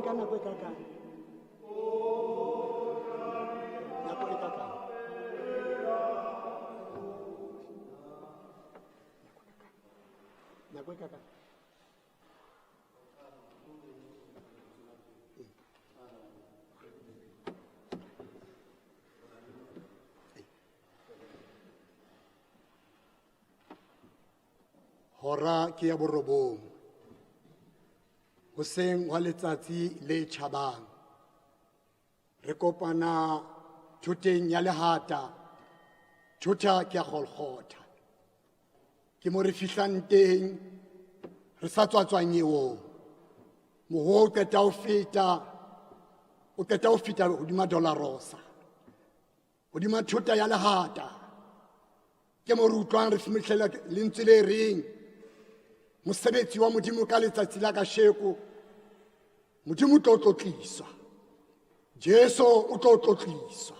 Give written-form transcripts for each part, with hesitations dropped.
ka nako e kakang nako e kakang nako e kakang hora ke ya borobong hoseng wa letsatsi le tjhabang re kopana thoteng ya lehata thota ke ya golgotha ke mo re fihlang teng re sa tswatswanyeo moho o qeta ho feta hodima Dolorosa hodima thota ya lehata ke mo re utlwang re fimihlela lentswe le reng mosebetsi wa modimo ka letsatsi la kasheko modimo o tlo tlotliswa Jesu o tlo tlotliswa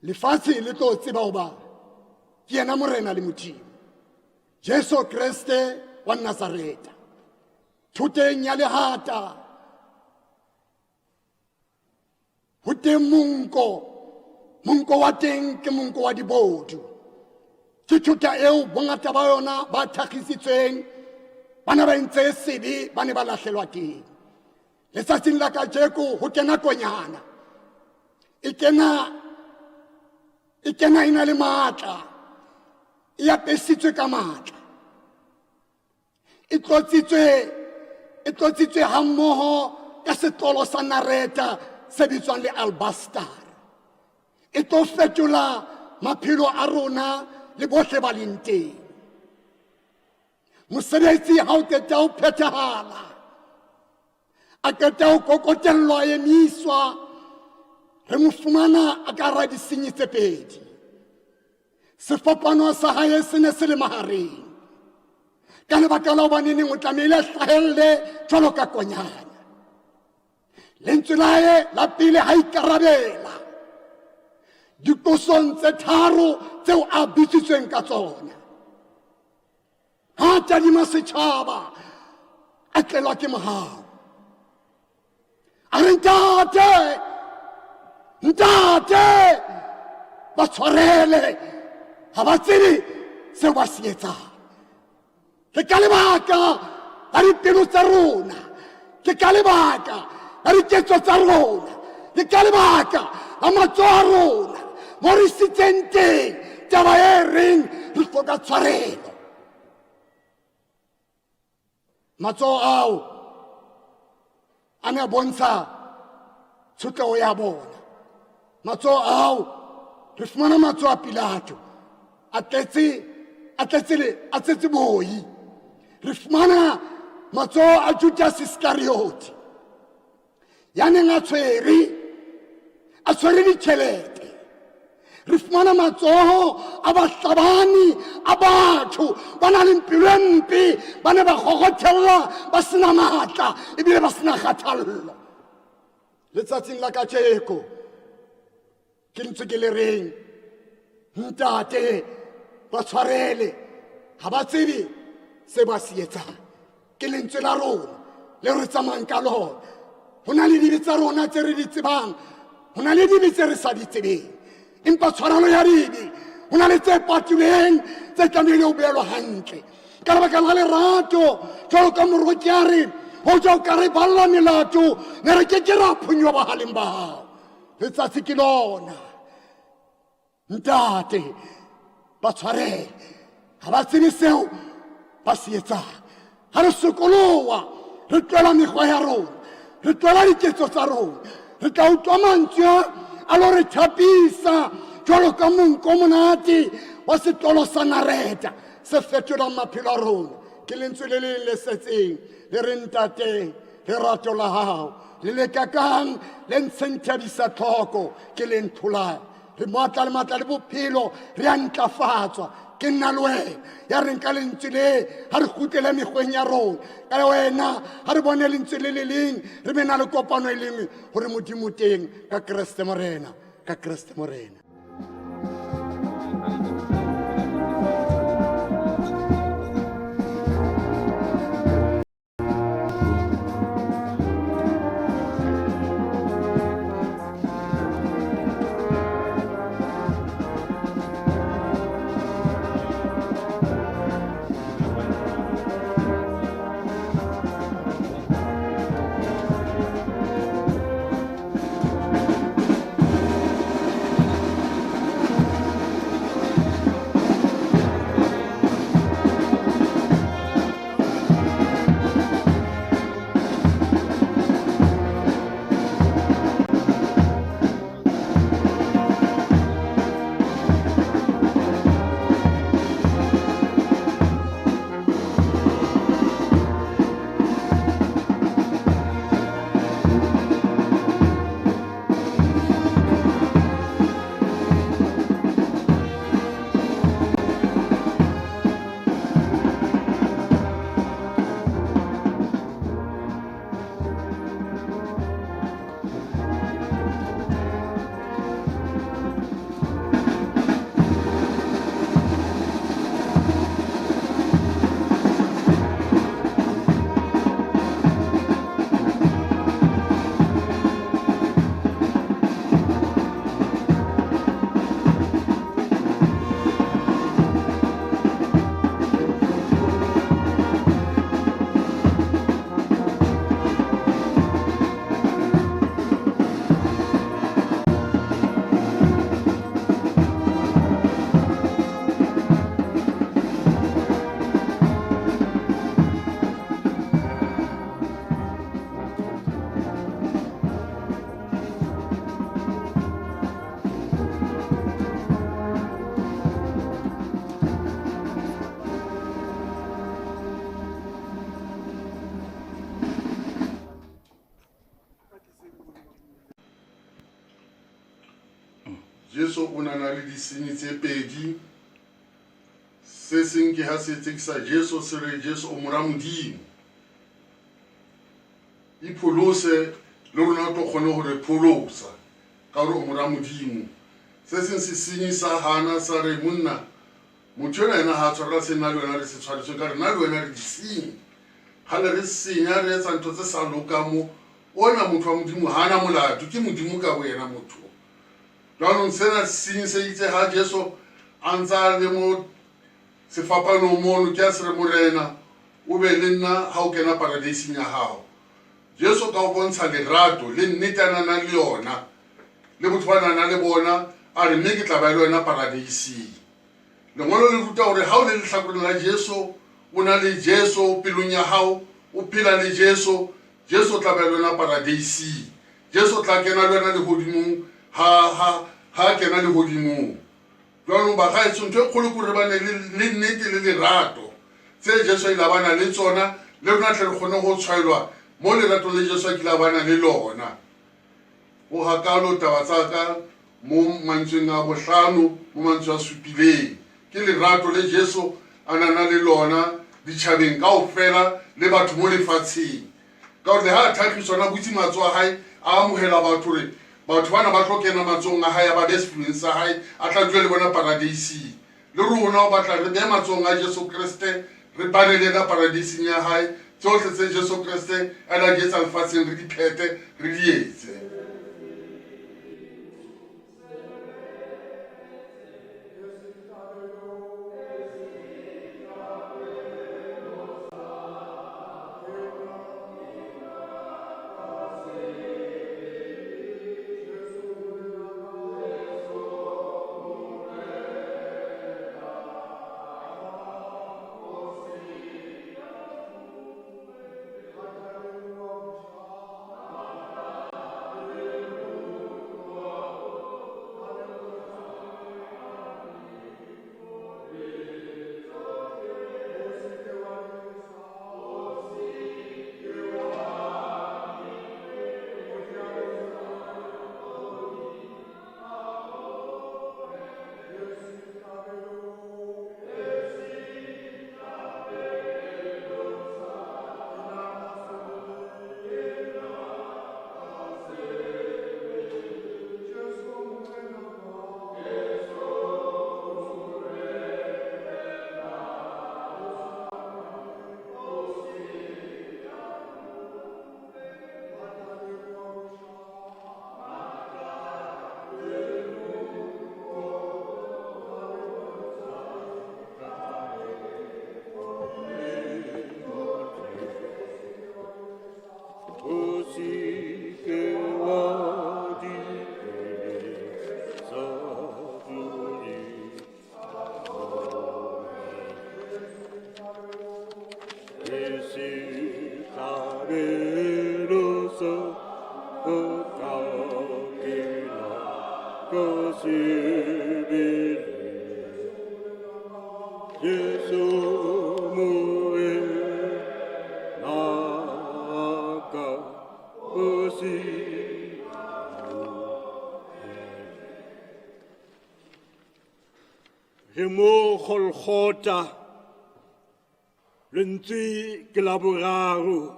lefatshe le tlo tseba hoba ke yena morena le modimo Jesu Kriste wa Nazareta thoteng ya lehata ho teng monko wa teng ke monko wa dibodu ke thota eo bongata ba yona ba thagisitsweng bana ba ntse sebe ba ne ba lahlelwa teng letsatsing la kajeko ho kena konyana e kena ina le matla e apesitswe ka matla e tlotsitswe hammoho ka setlolo sa nareta se bitswang le albastar e tlo fetola maphelo a rona le bohle ba leng teng mosebetsi ha o qeta ho phethahala a qeta ho kokotellwa emiswa re mo fumana a ka ra disenyi tse pedi sefapano sa hae se ne se le mahareng ka lebaka la hobaneneng o tlamehile a hlahelle jwalo ka konyana lentswe la hae la pele ha ikarabela diqosong tse tharo tseo a bitsitsweng ka tsona ha tadima setjhaba a tlelwa ke mohau a re ntate ba tshwarele ha ba tsebe seo ba se etsang ke ka lebaka la dipelo tsa rona ke ka lebaka la diketso tsa rona ke ka lebaka la matsoho a rona mo re sitseng teng taba e reng re hloka tshwarelo matsoho ao a ne a bontsha tshotleho ya bona matsoho ao re fumana matsoho a Pilato a tletse boi re fumana matsoho a Judas Iscariot ya neng a tshwere ditjhelete re fumana matsoho a bahlabani a batho ba na le pelo e mpe ba ne ba gogothella ba sena matla ebile ba sena kgathallo letsatsing la kajeko ke ntse ke le reng ntate ba tshwarele ha ba tsebe se ba se etsang ke lentswe la rona le re tsamayang ka lona ho na le dibe tsa rona tse re di tsebang ho na le dibe tse re sa di tsebeng empa tshwarelo ya dibe ho na le tse patileng tse tlamehile ho behelwa hantle ka lebaka la lerato jwalo ka moroki a re ho ja o ka re balla melato ne re ke ra phunyo ba haleng ba hao letsatsi ke lona ntate ba tshwarele ha ba tsebe seo ba se etsang ha re sokoloha re tlola mekgwa ya rona re tlola diketso tsa rona re tla utlwa mantswe a lo re thapisa jwalo ka monko monate wa setlolo sa nareta se fetolang maphelo a rona ke lentswe le leng le setseng le re ntate lerato la hao le le kakang le ntsheng thabisa tlhoko ke le ntholayo re matla le bophelo re a ntlafatswa ke nna le wena ya reng ka lentswe le ha re kgutlele mekgweng ya rona ka wena ha re bone lentswe le le leng re be na le kopano e lengwe hore modimo teng ka Kriste morena Jesu o na le disenyi tse pedi. Se seng ke ha se tsekisa Jesu se re Jesu o mora Modimo. Ipholose le rona o tlo kgone ho re pholosa ka hore o mora Modimo. Se seng se senyi sa hana sa re monna motho ena ha tshwara se nna le wena re se tshwaretswe ka re nna le wena re disenyi. Ha le re senya re etsa ntho tse sa lokang mo ona motho wa Modimo hana molato ke Modimo ka wena motho. Jwanong sena senyi se itse ha Jesu a ntsa le mo sefapanong mono ke a se re morena o be le nna ha o kena paradieseng ya hao. Jesu ka o bontsha lerato le nnete a nang le yona le botho ba nang le bona a re mme ke tla ba le wena paradieseng. Lengolo le ruta hore ha o le lehlakoreng la Jesu o na le Jesu pelong ya hao o phela le Jesu Jesu tla ba le wena paradieseng. Jesu tla kena le wena lehodimong ha kena lehodimong. Jwanong ba gaetso ntho e kgolo ke re bane le nnete le lerato tse Jesu ile ba na le tsona le rona tle re kgone go tshwaelwa mo lerato le Jesu a kile ba na le lona. O hakalo taba tsa ka mo Mantsweng a 5 mo Mantswe A Supileng ke lerato le Jesu a nana le lona ditjhabeng kaofela le batho mo lefatsheng. Ka hore ha a tlhagiswa na butsi matsoho a hae a amohela batho re batho bana ba tlo kena matsohong a hae ba be sefubeng sa hae a tla dula le bona paradieseng. Le rona o batla re behe matsohong a Jesu Kriste re bane le ena paradieseng ya hae tsohle tse Jesu Kriste a la di etsa lefatsheng re di phete re di etse. Mo Golgotha lentswe ke la boraro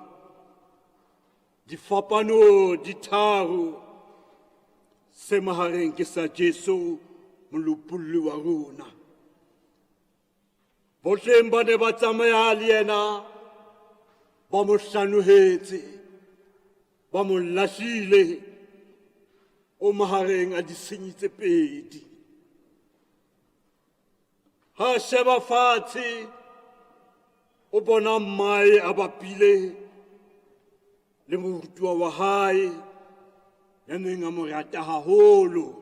difapano di tharo se mahareng ke sa Jesu molopolli wa rona botleng ba ne ba tsamaya le yena ba mo hlanohetse ba mo lahlile o mahareng a disenyi tse pedi. Ha sheba fatshe o bona mmae a bapile le morutuwa wa hae ya neng a mo rata haholo.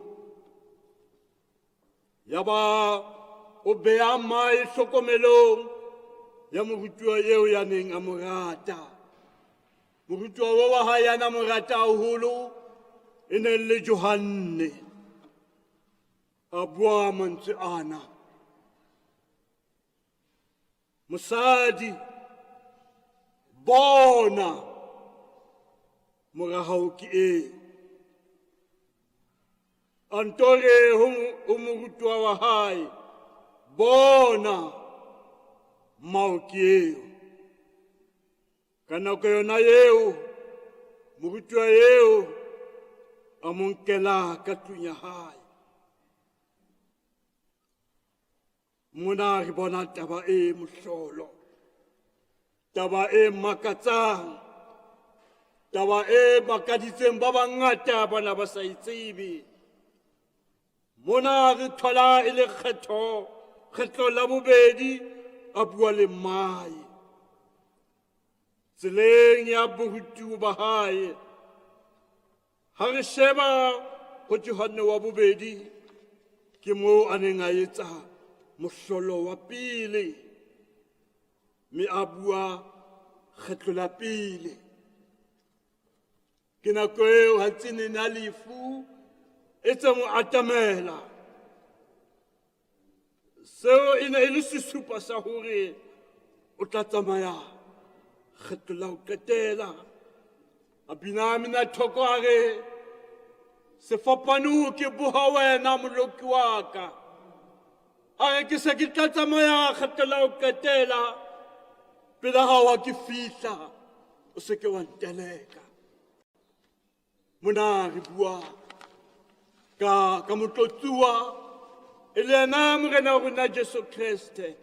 Yaba o beha mmae hlokomelong ya morutuwa eo ya neng a mo rata. Morutuwa wa hae ya na mo rata haholo e ne le Johanne. A bua mantswe ana. Mosadi bona mora hao ke e Antore ho morutuwa wa hae, bona maoki eo. Ka nako yona eo, morutuwa eo a mo nkela ka tlung ya hae. Mona re bona taba e mohlolo, taba e makatsang, taba e makaditseng ba bangata bana ba sa itsebe. Mona re thola e le kgetlo la bobedi a bua le mmae. Tseleng ya borutuwa ba hae, ha re sheba ho Johane wa bobedi, ke moo a neng a etsa mohlolo wa pele, mme a bua kgetlo la pele. Ke nako eo ha ntse ne na lefu e tse mo atamela. Seo e ne e le sesupo sa hore o tla tsamaya kgetlo la ho qetela. A bina mina thoko a re, sefapano ke boha wena moloki wa ka. A re ke se ke tla tsamaya kgetlo la ho qetela, pele ha wa ke fihla, o se ke wa nteleka. Mona re bua ka motlotsuwa e le yena morena wa rona Jesu Kriste.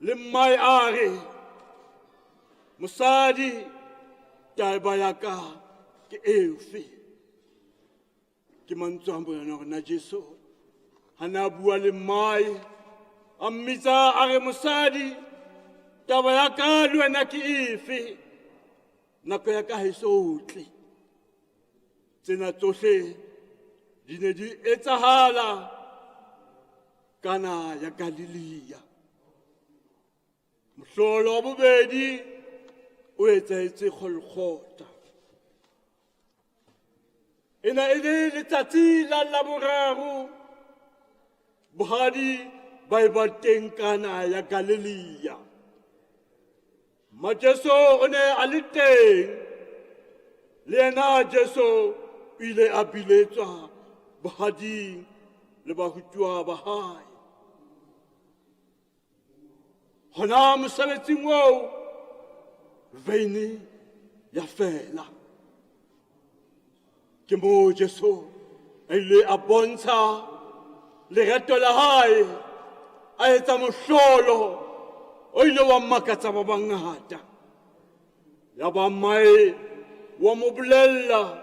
Le mmae a re, mosadi taba ya ka ke efe? Ke mantswe a morena wa rona Jesu. Ha na bua le mmae, a mmitsa a re, mosadi taba ya ka le wena ke efe? Nako ya ka ha e so tle. Tsena tsohle di ne di etsahala kana ya Galilea. Mohlolo wa bobedi o etsahetse Golgotha. E ne e le letsatsi la Laboraro, bohadi ba eba teng kana ya Galilea. Jesu o ne a le teng, le yena Jesu o ile a biletswa bohading le barutuwa ba hae. Hona mosebetsing oo, veine ya fela. Ke moo Jesu a ile a bontsha lerato la hae, a etsa mohlolo o ile wa makatsa ba bangata. Ya ba mmae wa mo bolella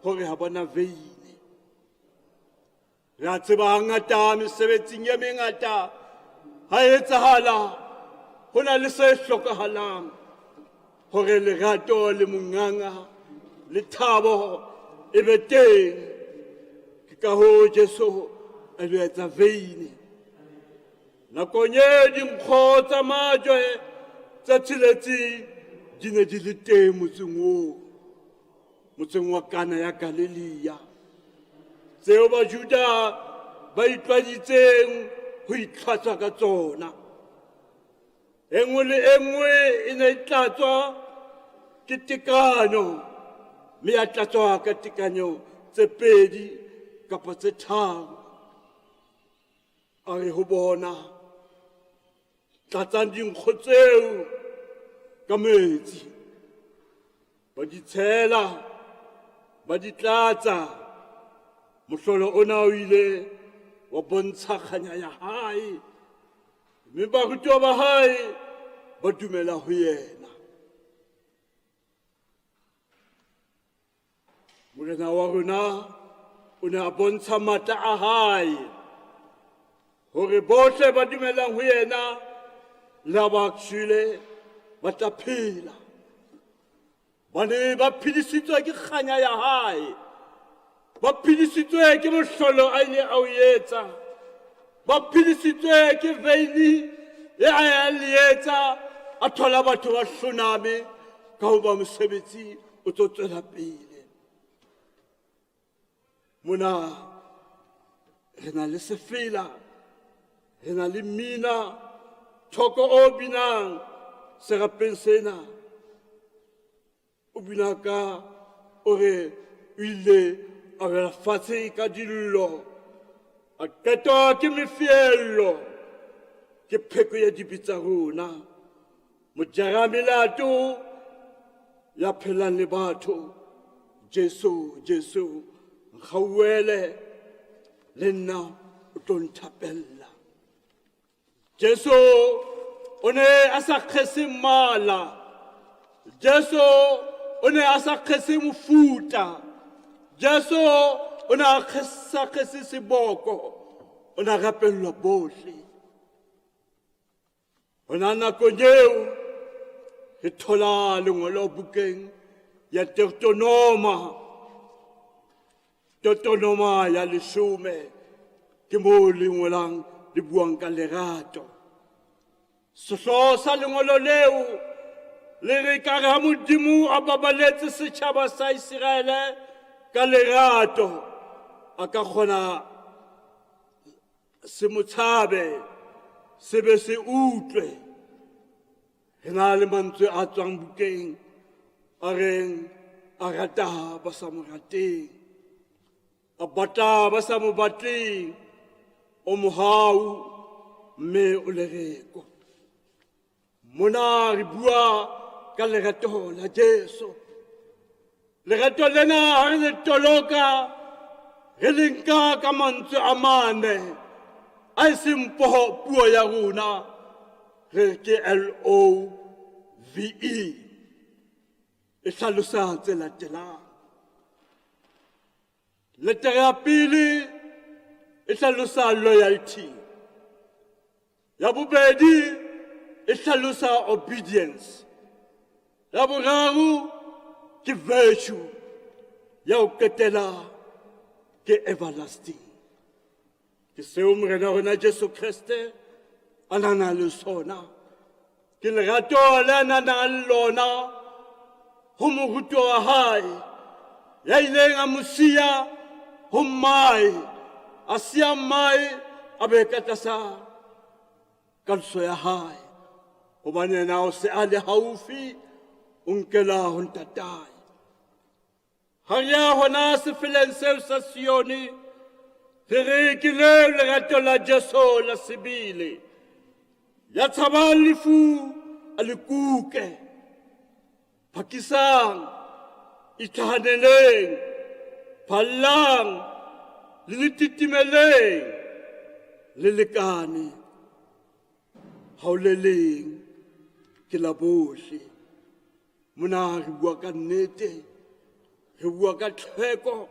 hore ha bana veine. Re a tseba hangata mesebetsing e mengata ha etsahala, ho na le se hlokahalang hore lerato le monganga le thabo e be teng. Ke ka hoo Jesu a ile a etsa veine. Nakong e dinkgo tsa majwe tse tsheletseng di ne di le teng motseng oo, motseng wa Kana ya Galilea, tseo Bajuda ba itlwaditseng ho itlhatswa ka tsona. E nngwe le e nngwe e ne e tlatswa ke tekano, mme ya tlatswa ka tekanyo tse pedi kapa tse tharo. A re ho bona, tlatsang dinkgo tseo ka metsi, ba di tshela, ba di tlatsa. Mohlolo ona o ile wa bontsha kganya ya hae, mme barutuwa ba hae ba dumela ho yena. Morena wa rona o ne a bontsha matla a hae, hore bohle ba dumelang ho yena le ha ba shwele ba tla phela. Ba ne ba phedisitswe ke kganya ya hae, ba phedisitswe ke mohlolo a ile a o etsa, ba phedisitswe ke veini e a le etsa, a thola batho ba hloname ka ho ba mosebetsi o tlo tswela pele. Mona re na le sefela, re na le mmina thoko o binang serapeng sena. O bina ka o re o ile a wela fatshe ka dillo, a qetwa ke mefiello, ke pheko ya dipitsa rona, mojaramelato ya phelang le batho, Jesu, Jesu, nkgauele le nna o tlo nthapella. Jesu o ne a sa kgese mmala, Jesu o ne a sa kgese mofuta, Jesu o ne a sa kgese seboko, o ne a rapellwa bohle. Hona nakong eo re thola lengolo bukeng ya Deuteronoma ya 10 ke moo le ngolang le buang ka lerato. Sehloho sa lengolo leo le re ka re ha Modimo a babaletse setjhaba sa Israele ka lerato, a ka kgona se mo tshabe, se be se utlwe. Re na le mantswe a tswang bukeng a reng a rata ba sa mo rateng, a batla ba sa mo batleng, o mohau mme o lereko. Mona re bua ka lerato la Jesu. Lerato lena ha re le toloka, re le nka ka mantswe a mane a seng puo ya rona, re ke LOVE, e hlalosa tse latelang. Letere ya pele e hlalosa loyalty, ya bobedi e hlalosa obedience, ya boraro ke virtue, ya ho qetela ke everlasting. Ke seo morena rona Jesu Kriste a nana le sona, ke lerato le a nanang lona ho moruti wa hae ya ileng a mo siya ho mmae, a siya mmae a be ka tlasa kaliso ya hae, hobane yena o se a le haufi o nkela ho ntatae. Ha re ya hona sefeleng seo sa Sione, re re ke leo lerato la Jesu la sebile, ya tshabang lefu a le kuke, phakisang, ithahaneleng, phallang, le letitimeleng, le lekane, ha o le leng ke la bohle. Mona re bua ka nnete, re bua ka tlhweko,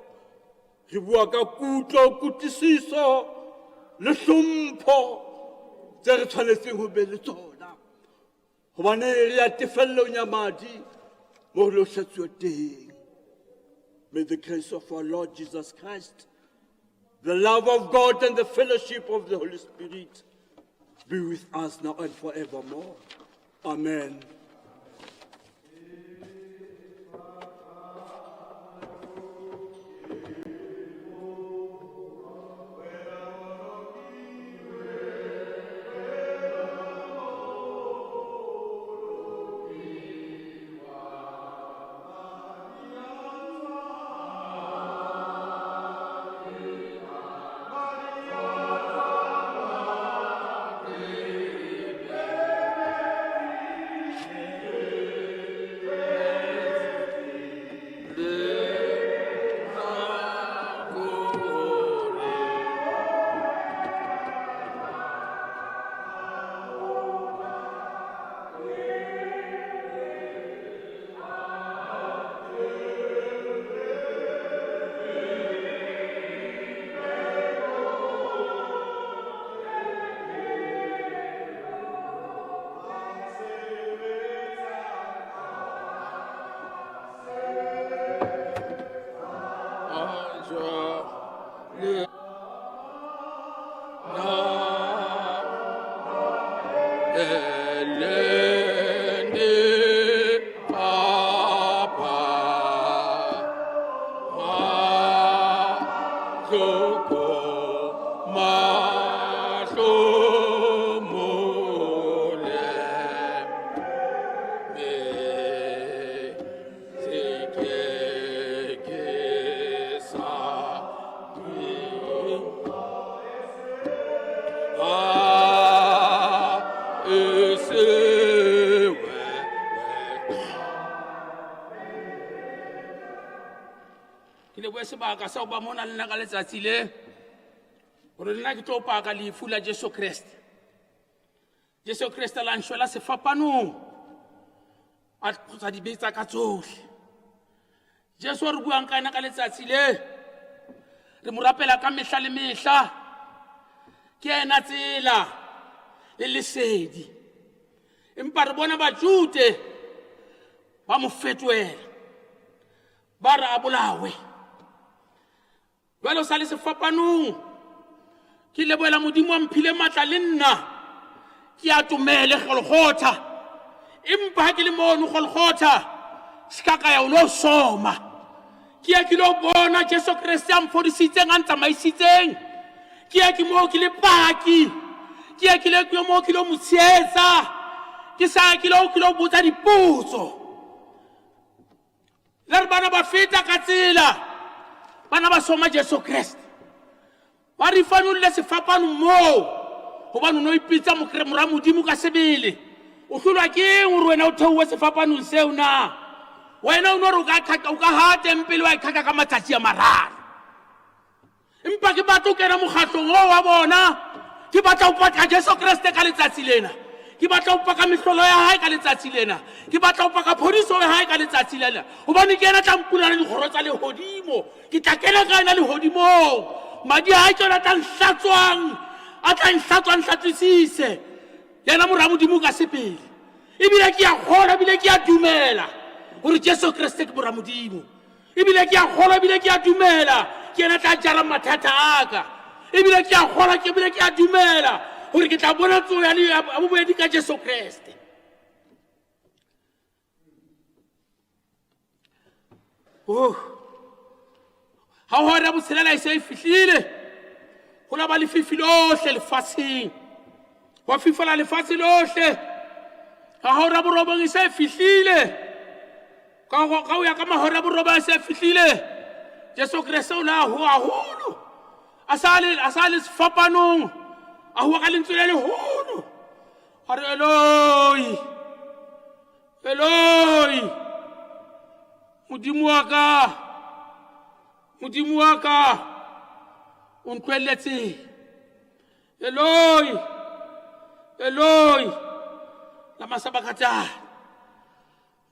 re bua ka kutlo, kutlwisiso le hlompho tse re tshwanetseng ho be le tsona, hobane re ya tefellong ya madi mo re lo hlatsuwa teng. May the grace of our Lord Jesus Christ, the love of God and the fellowship of the Holy Spirit be with us now and forevermore. Amen. ke le bua sebaka sa ba mona le nna ka letsatsi le gore nna ke tlo paka lefu la Jesu Kriste. Jesu Kriste la nshwela sefapanong a tsa di betsa ka tsohle. Jesu re buang ka ena ka letsatsi le re mo rapela ka mehla le mehla ke ena tsela le lesedi. Empa re bona Bajute ba mo fetoela ba re a bolawe. Jwale o sa le sefapanong ke leboela Modimo a mphile matla le nna ke atumele Golgotha. Empa ha ke le mono Golgotha ska ka ya o lo soma ke ya ke lo bona Jesu Kriste a mfodisitseng a ntsamaisitseng ke ya ke mo ke le paki ke ya ke le ke mo ke lo motshetsa ke sa ke lo botsa dipotso le bana ba feta ka tsela bana ba soma Jesu Kriste ba re fanulle sefapano mo hobane no ipitsa mora Modimo ka sebele o hlolwa ke eng gore wena o theowe sefapanong seo na wena o no re o ka ha tempele wa ikgaka ka matsatsi a mararo empa ke batla o kena mokgatlong o wa bona ke batla o paka Jesu Kriste ka letsatsi lena ke batla o paka mehlolo ya hae ka letsatsi lena ke batla o paka phodiso ya hae ka letsatsi lena hobane ke ena tla mpulana dikgoro tsa lehodimo ke tla kena ka ena lehodimong madi a hae tsona tla nhlatswang a tla nhlatswang hlatswisise yena mora Modimo ka sepele ebile ke a kgolwa ebile ke a dumela gore Jesu Kriste ke mora Modimo ebile ke a kgolwa ebile ke a dumela ke ena tla jara mathata aka ebile ke a kgolwa ke ebile ke a dumela gore ke tla bona tsoya le a bobedi ka Jesu Kriste. Ha hora botshelela e se e fihlile go la ba lefifi lohle lefatsheng wa fifala lefatshe lohle ha hora borobong e se e fihlile ka o ya ka mahora borobong e se e fihlile Jesu Kriste o la ho haholo a sa le sefapanong a hua ka lentswe le leholo a re Eloi Eloi Modimo wa ka o ntlohelletse Eloi Eloi lama sabakthani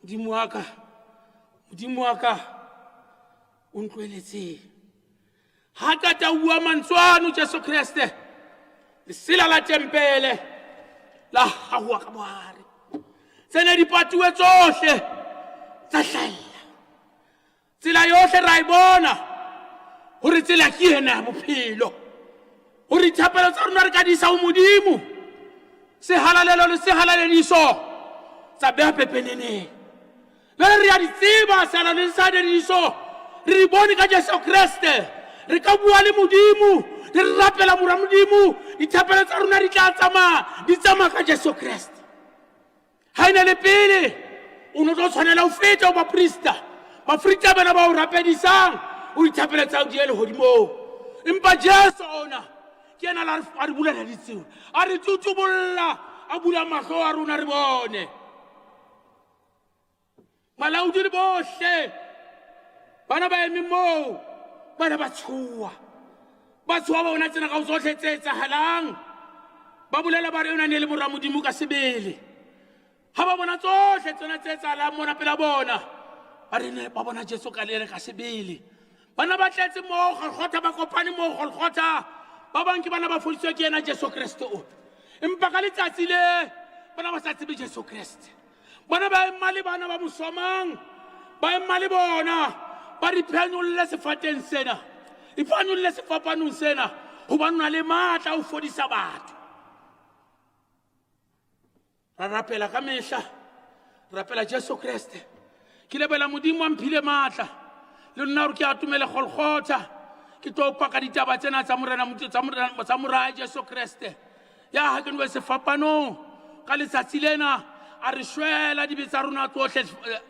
Modimo wa ka o ntlohelletse ha ka ta bua mantswe ano Jesu Kriste lesela la tempele la hahua ka bohare tsene dipatuwe tsohle tsa hlalla tsela yohle ra e bona hore tsela ke ena ya bophelo hore thapelo tsa rona re ka di isa ho Modimo sehalalelo le sehalalediso tsa beha pepeneneng le re ya di tseba sehalalelo le sehalalediso re di bone ka Jesu Kriste re ka bua le Modimo re rapela mora Modimo dithapelo tsa rona di tsamaya ka Jesu Kriste ha ina le pele o no tlo tshwanela ho feta o baprista bana ba o rapedisang o dithapelo tsa di ele hodimo empa Jesu ona ke ena la re bulela ditsela a re tutubolla a bula mahlo a rona re bone malaudi le bohle bana ba eme moo bana ba tshuwa ba bona tsena ka tsohle tse etsahalang ba bolela ba re yona ne le mora Modimo ka sebele ha ba bona tsohle tsena tse etsahalang mona pela bona ba re ne ba bona Jesu ka le ka sebele bana ba tletse mo Golgotha ba kopane mo Golgotha ba bang ke bana ba fodiswa ke ena Jesu Kriste o empa ka letsatsi le bana ba sa tsebe Jesu Kriste bana ba ema le bana ba mosomang ba ema le bona ba re phanyolle sefateng sena iphanyolle sefapanong sena hobane na le matla o fodisa batho ra rapela ka mehla rapela Jesu Kriste ke lebela Modimo a mphile matla le nna re ke atumele Golgotha ke tlo paka ditaba tsena tsa morena Jesu Kriste ya ha ke nwe sefapanong ka letsatsi lena a re shwela dibe tsa rona tsohle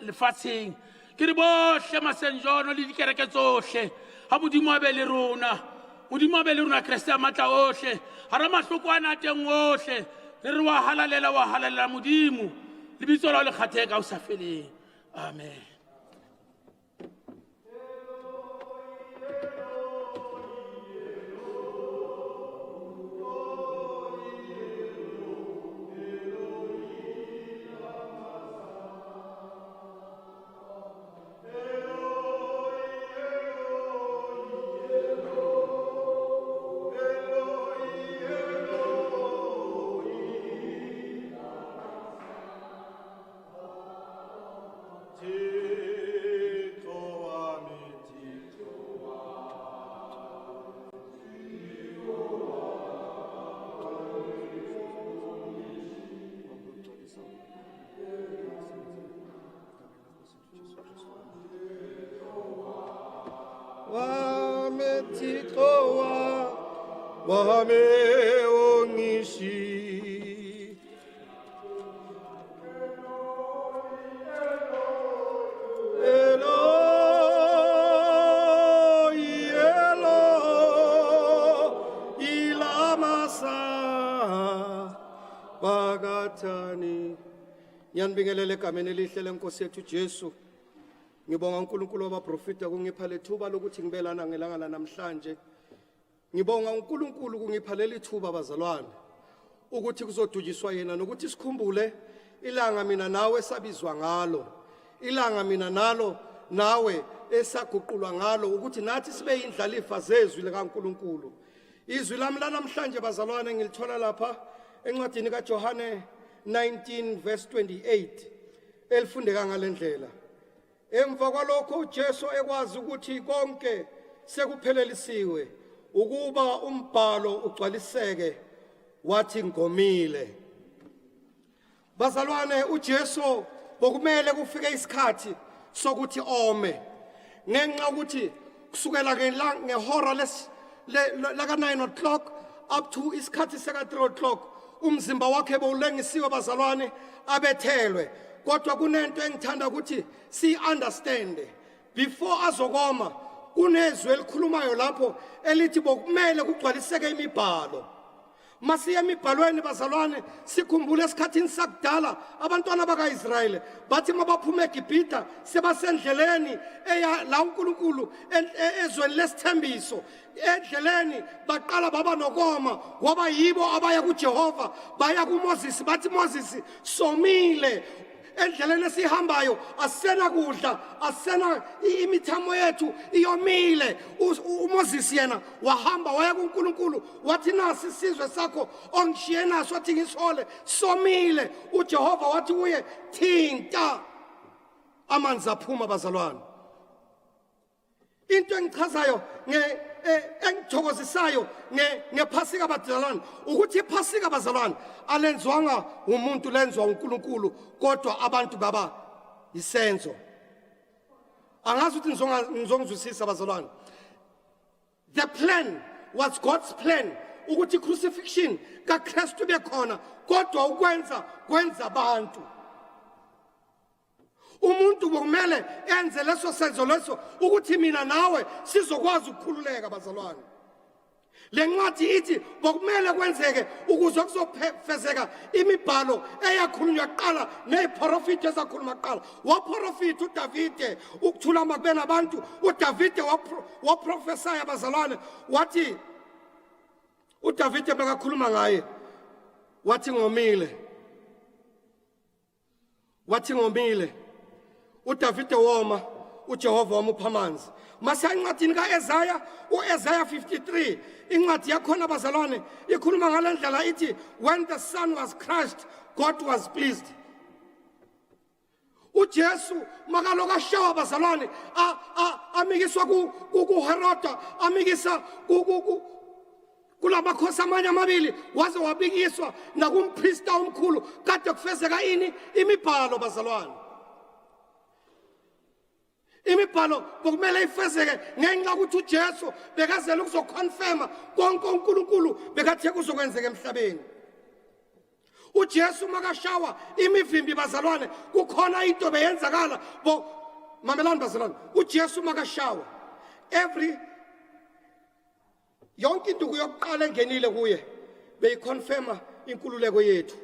lefatsheng ke re bohle masenjono le dikereke tsohle ha Modimo a be le rona Kriste a matla ohle ha ra mahloko a teng ohle le re wa halalela Modimo lebitso la le kgatheka o sa feleng amen. wami ongishi bakathani. Ngiyanibingelela egameni elihle lenkosi yethu Jesu. Ngibonga uNkulunkulu wabaprofita kungipha lethuba lokuthi ngibelana ngelanga lanamhlanje. Ngibonga uNkulunkulu kungipha leli thuba bazalwane ukuthi kuzodujiswa yena nokuthi sikhumbule ilanga mina nawe sabizwa ngalo. Ilanga mina nalo nawe esaguqulwa ngalo ukuthi nathi sibe indlalifa zezwi likaNkulunkulu. Izwi lami lanamhlanje bazalwane ngilithola lapha encwadini kaJohane 19 verse 28 elifundeka ngalendlela. Emva kwalokho uJesu ekwazi ukuthi konke sekuphelelisiwe ukuba umbhalo ugcwaliseke wathi ngomile. Bazalwane uJesu bokumele kufike isikhathi sokuthi ome ngenxa ukuthi kusukela ngehora laka 9 o'clock up to isikhathi seka 3 o'clock umzimba wakhe bowulengisiwe bazalwane abethelwe. Kodwa kunento engithanda ukuthi si understand before azokoma kunezwi elikhulumayo lapho elithi bokumele kugcwaliseke imibhalo. Masiye emibhalweni bazalwane sikhumbule esikhathini sakudala abantwana bakaIsrayeli bathi mabaphuma eGibhita sebasendleleni eya la uNkulunkulu ezweni lesithembiso. Endleleni baqala baba nokoma ngoba yibo abaya kuJehova baya kuMoses bathi Moses somile. Endleleni esihambayo asena kudla asena imithamo yethu iyomile. uMoses yena wahamba waya kuNkulunkulu wathi nasi isizwe sakho ongishiye naso wathi ngisole somile. uJehova wathi kuye thinta amanzi aphuma bazalwane. Into engichazayo engithokozisayo ngephasika bazalwane ukuthi iphasika bazalwane alenzwanga umuntu lenzwa uNkulunkulu kodwa abantu baba isenzo. Angazi ukuthi ngizongizwisisa bazalwane. The plan was God's plan ukuthi crucifixion kaKristu bekhona kodwa kwenza abantu. Umuntu bokumele enze leso senzo leso ukuthi mina nawe sizokwazi ukukhululeka bazalwane. Le ncwadi ithi bokumele kwenzeke ukuze kuzofezeka imibhalo eyakhulunywa kuqala neziprofiti ezakhuluma kuqala. Waprofita uDavide ukuthula makube nabantu. uDavide waprofesaya bazalwane wathi uDavide bekakhuluma ngaye wathi ngomile. uDavide woma uJehova wamupha amanzi. Mase incwadini kaEzaya uEzaya 53 incwadi yakhona bazalwane ikhuluma ngalendlela ithi when the sun was crushed God was pleased. uJesu makaloka shawa bazalwane amikiswa kuHeroda amikisa kulamakhosi amanye amabili waze wabikiswa nakumpriest omkhulu kade kufezeka ini imibhalo bazalwane. Imibhalo bokumele ifezeke ngenxa ukuthi uJesu bekazela ukuzoconfirma konke uNkulunkulu bekathe kuzokwenzeka emhlabeni. uJesu makashawa imivimbi bazalwane kukhona into beyenzakala mamelani bazalwane. uJesu makashawa yonke into kuyokuqala engenile kuye beyiconfirma inkululeko yethu.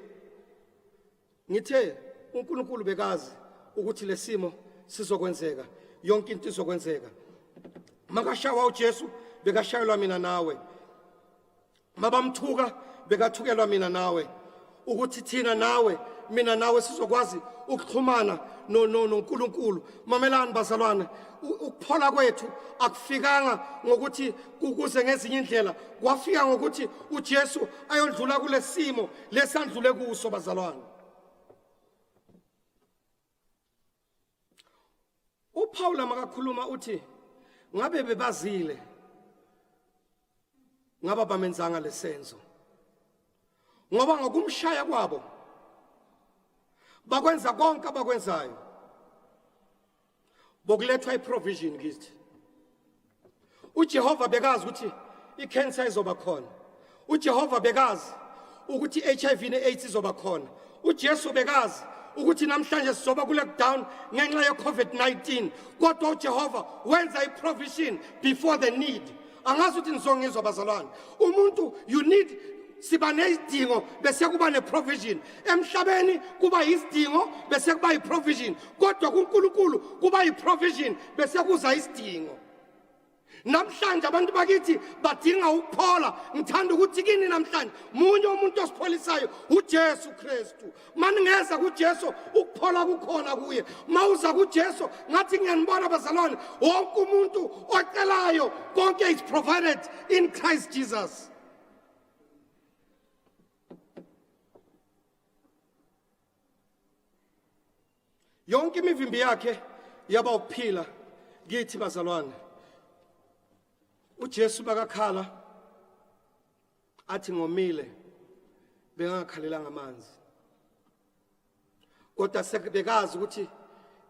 Ngithe uNkulunkulu bekazi ukuthi lesimo sizokwenzeka yonke into izokwenzeka. Makashawa uJesu bekashayelwa mina nawe. Mabamthuka bekathukelwa mina nawe ukuthi thina nawe mina nawe sizokwazi ukuxhumana noNkulunkulu. Mamelani bazalwane ukuphola kwethu akufikanga ngokuthi kukuze ngezinye indlela kwafika ngokuthi uJesu ayondlula kulesimo lesandlule kuso bazalwane. uPaul makakhuluma uthi ngabe bebazile ngaba bamenzanga lesenzo ngoba ngokumshaya kwabo bakwenza konke abakwenzayo bokulethwa iprovision kithi. uJehova bekazi ukuthi icancer izoba khona uJehova bekazi ukuthi HIV ne-AIDS izoba khona. uJesu bekazi ukuthi namhlanje sizoba kule lockdown ngenxa ye-COVID-19. Kodwa uJehova wenza i-provision before the need. Angazi ukuthi nizongizwa bazalwane. Umuntu you need siba nezidingo bese kuba ne-provision. Emhlabeni kuba isidingo bese kuba i-provision. Kodwa kuNkulunkulu kuba i-provision bese kuza isidingo. Namhlanje abantu bakithi badinga ukuphola. Ngithanda ukuthi kini namhlanje munye umuntu osipholisayo uJesu Kristu. Mani ngeza kuJesu ukuphola kukhona kuye. Mawuza kuJesu ngathi ngiyanibona bazalwane wonke umuntu ocelayo konke is provided in Christ Jesus. Yonke imivimbi yakhe yaba ukuphila kithi bazalwane. uJesu bakakhala athi ngomile bengakhalelanga amanzi. Kodwa sekubekazi ukuthi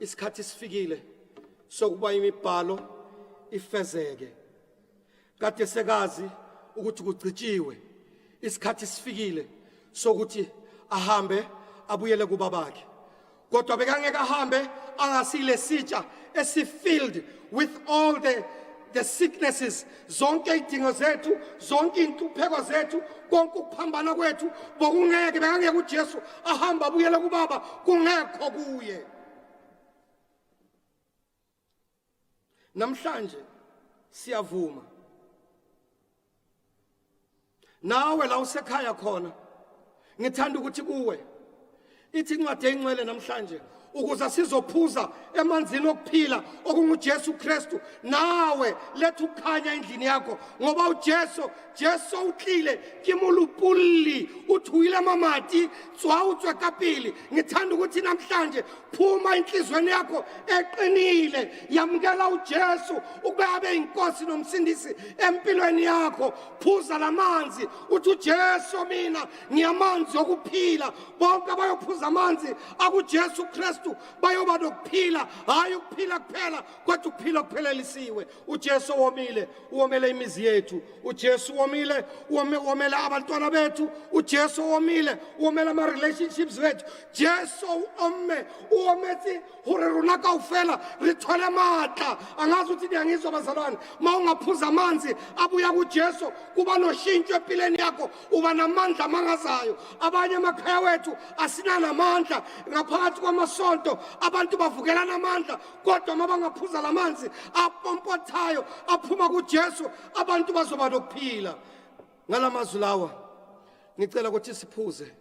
isikhathi sifikile sokuba imibhalo ifezeke. Kade sekazi ukuthi kugcitshiwe isikhathi sifikile sokuthi ahambe abuyele kubabakhe. Kodwa bekangeka ahambe angasile sitsha esifilled with all the sicknesses, zonke idingo zethu, zonke intupheko zethu, konke ukuphambana kwethu, bokungeke bekangeke uJesu ahamba abuyele kubaba kungekho kuye. Namhlanje siyavuma. Nawe la usekhaya khona, ngithanda ukuthi kuwe ithi incwadi engcwele namhlanje ukuze sizophuza emanzini okuphila okunguJesu Kristu. Nawe letha ukukhanya endlini yakho ngoba uJesu utlile kimulupulli uthuyile mamati tswautswe kapili. Ngithanda ukuthi namhlanje phuma inhlizweni yakho eqinile yamukela uJesu ukuba abe inkosi nomsindisi empilweni yakho. Phuza lamanzi uthi uJesu mina ngiyamanzi okuphila. Bonke abayophuza amanzi akuJesu Kristu bayoba nokuphila, hayi ukuphila kuphela kodwa ukuphila kuphelelisiwe. uJesu womile, uwomele imizi yethu. uJesu womile, uwomele abantwana bethu. uJesu womile, uwomele ama relationships wethu. Jesu uwomethi hore rona kaofela re thole matla. Angazi ukuthi ngiyangizwa bazalwane, mawungaphuza amanzi abuya kuJesu kuba noshintsho empilweni yakho, uba namandla amangazayo. Abanye emakhaya wethu asinana amandla ngaphakathi kwamasonto, abantu bavukelana amandla, kodwa mabangaphuza lamanzi apompothayo aphuma kuJesu abantu bazoba nokuphila. Ngalamazwi lawa ngicela ukuthi siphuze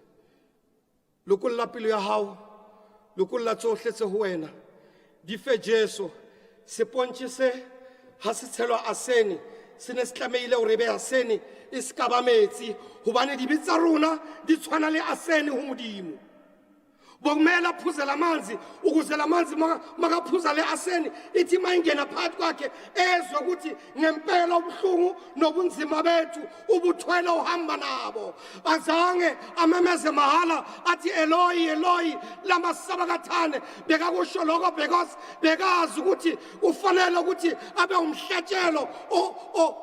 lokulapilo ya hao lokulatsohletse ho wena dife Jesu sepontshise ha se tshelwa aseni sene se tlameile o rebe aseni iskaba metsi hobane dibitsa rona di tshwana le aseni ho modimo. Bokumela phuza lamanzi ukuze lamanzi makaphuza le aseni ithi mayingena phakathi kwakhe ezwe ukuthi ngempela ubuhlungu nobunzima bethu ubuthwele uhamba nabo. Azange amemeze mahala athi Eloi Eloi lama sabakathane. Bekakusho lokho because bekazi ukuthi ufanele ukuthi abe umhlatshelo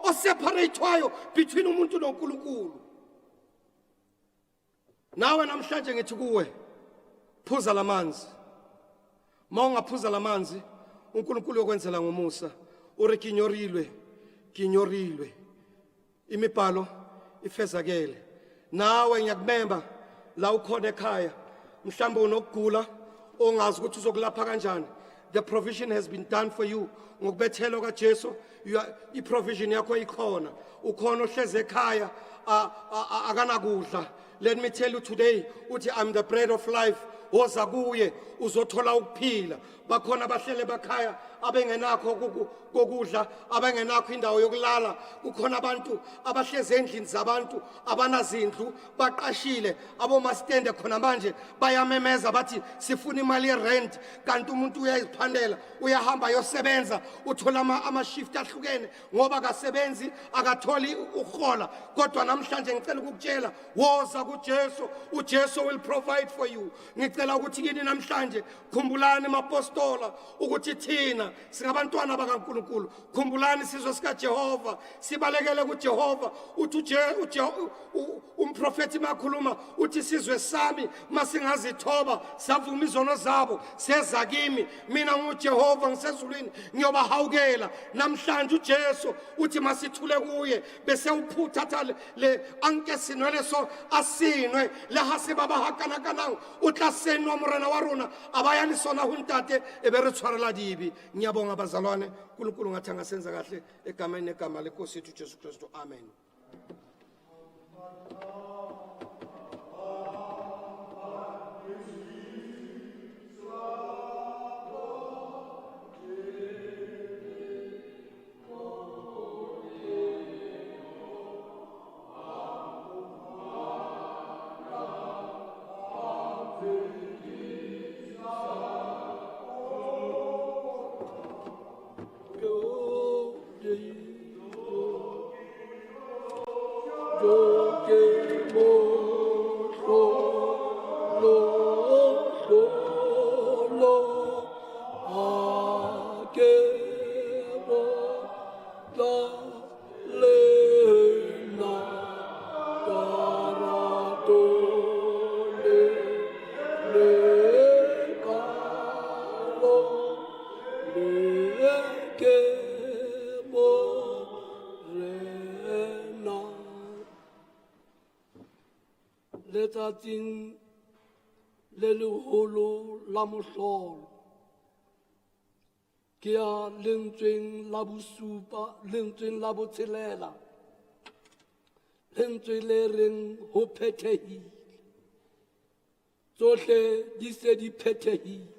oseparatewayo between umuntu noNkulunkulu. Nawe namhlanje ngithi kuwe phuza lamanzi. Mawungaphuza lamanzi uNkulunkulu yokwenzela ngomusa uri kinyorilwe imibhalo ifezakele. Nawe ngiyakumemba la ukhona ekhaya mhlawumbe unokugula ongazi ukuthi uzokulapha kanjani. The provision has been done for you ngokubethelo kaJesu. I-provision yakho ikhona. Ukhona ohleze ekhaya akanakudla. Let me tell you today uthi I'm the bread of life. Woza kuye uzothola ukuphila. Bakhona bahlele bakhaya abengenakho kokudla, abengenakho indawo yokulala. Kukhona abantu abahleze endlini zabantu abanazindlu baqashile abomastende khona manje bayamemeza bathi sifuna imali yerent. Kanti umuntu uyayiphandela uyahamba yosebenza uthola ama shift ahlukene ngoba akasebenzi akatholi uhola. Kodwa namhlanje ngicela ukukutshela woza kuJesu, uJesu will provide for you. Ngicela ukuthi kini namhlanje khumbulani mapostola ukuthi thina singabantwana bakaNkulunkulu. Khumbulani sizwe sika Jehova, sibalekele kuJehova. Uthi umprofeti makhuluma uthi sizwe sami masingazithoba savuma izono zabo seza kimi, mina nguJehova ngisezulwini ngiyobahawukela. Namhlanje uJesu uthi masithule kuye bese uphuthatha le anke sinwele so asinwe le hase baba hakana kana utla senwa morena wa rona abaya le sona huntate e be re tshwarela dibi. Ngiyabonga bazalwane, uNkulunkulu ngathanga senza kahle egameni negama leNkosi yethu Jesu Kristu, amen. letsatsing le leholo la mohlolo ke ya lentsweng la bosupa, lentsweng la botshelela, lentswe le reng ho phethehile, tsohle di se di phethehile.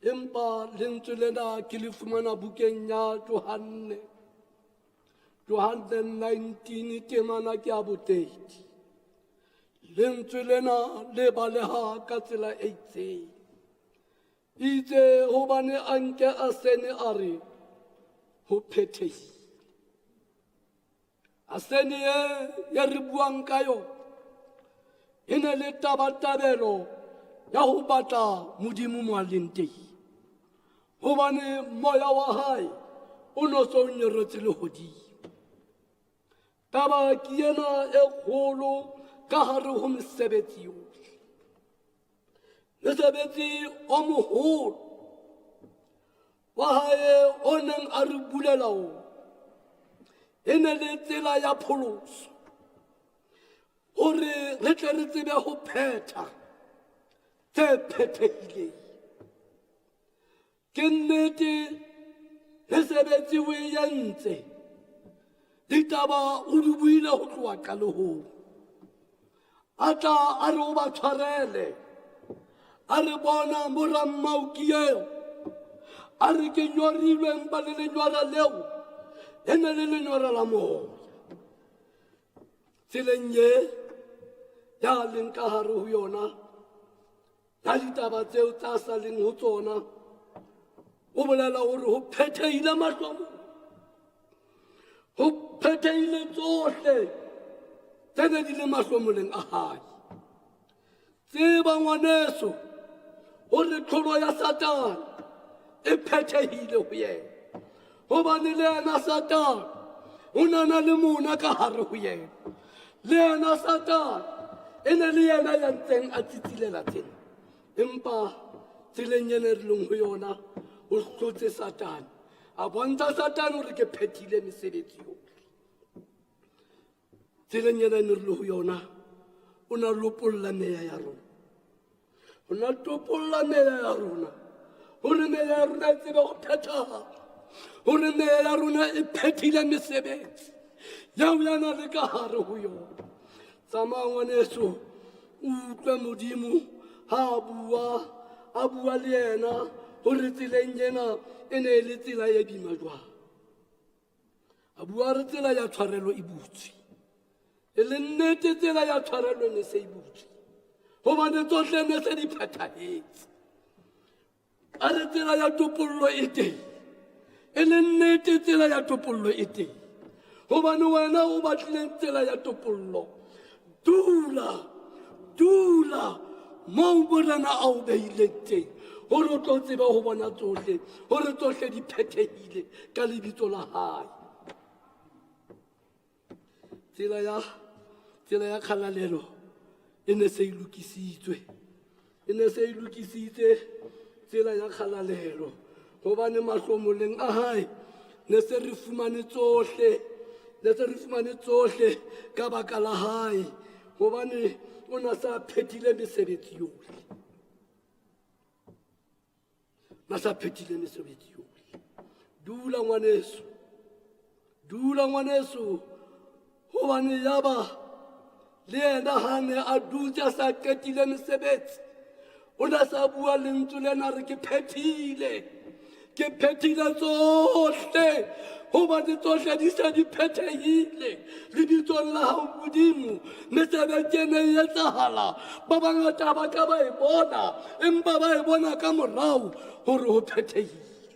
Empa lentswe lena ke le fumana bukeng ya Johane 19 temana ke a botedi. Lentswe lena le baleha ka tsela e itseng. Itse hobane anke a sene a re ho phethehile. A sene ya re buang ka yona e ne le tabatabelo ya ho batla Modimo mo a leng teng. Hobane moya wa hae o no so nyeretse lehodimo. Taba ke ena e kgolo ka hare ho mesebetsi yohle. Mesebetsi o moholo wa hae o neng a re bulela ona e ne le tsela ya pholoso hore re tle re tsebe ho phetha tse phethehileng. Ke nnete mesebetsi o e entse, ditaba o di buile ho tloha qalehong. A tla a re o ba tshwarele, a re bona morammauki eo, a re ke nyorilwe mpa le lenyora leo e ne le lenyora la moya. Tseleng ye ya leng ka hare ho yona ya ditaba tseo tsa sa leng ho tsona, o bolela hore ho phethehile mahlomo, ho phethehile tsohle tse ne di le mahlomoleng a hae. Tseba ngwaneso hore tlholo ya Satane e phethehile ho yena, hobane le yena Satane o nana le mona ka hare ho yena. Le yena Satane e ne le yena ya ntseng a tsitsilela tsena. Empa tseleng ene re leng ho yona o hlotse Satane, a bontsha Satane hore ke phethile mesebetsi yohle. Tseleng ene re le ho yona o na lopolla meya ya rona, o na topolla meya ya rona hore meya ya rona e tsebe ho phethahala, hore meya ya rona e phethile mesebetsi yao yana le ka hare ho yona. Tsamaya ngwaneso, o utlwe Modimo ha a bua le yena hore tseleng ena e ne le tsela e boima jwang. A bua re tsela ya tshwarelo e butswe, e le nnete tsela ya tshwarelo ne se e butswe, hobane tsohle ne se di phethahetse. A re tsela ya topollo e teng, e le nnete tsela ya topollo e teng, gobane wena o batlileng tsela ya topollo. Dula moo Morena a o beileng teng, gore o tlo tsebe go bona tsohle, gore tsohle di phethehile ka lebitso la hae. Tsela ya kgalalelo e ne se e lokisitswe tsela ya kgalalelo, gobane mahlomoleng a hae ne se re fumane tsohle ka baka la hae, gobane o na sa phethile mesebetsi yohle. Dula ngwaneso, gobane yaba le yena ha ne a dutse a sa qetile mesebetsi, o na sa bua lentswe lena re ke phethile tsohle, gobane tsohle di se di phethehile lebitsong la hao Modimo. Mesebetsi ena e etsahala, ba bangata ba ka ba e bona, empa ba e bona ka morao gore ho phethehile.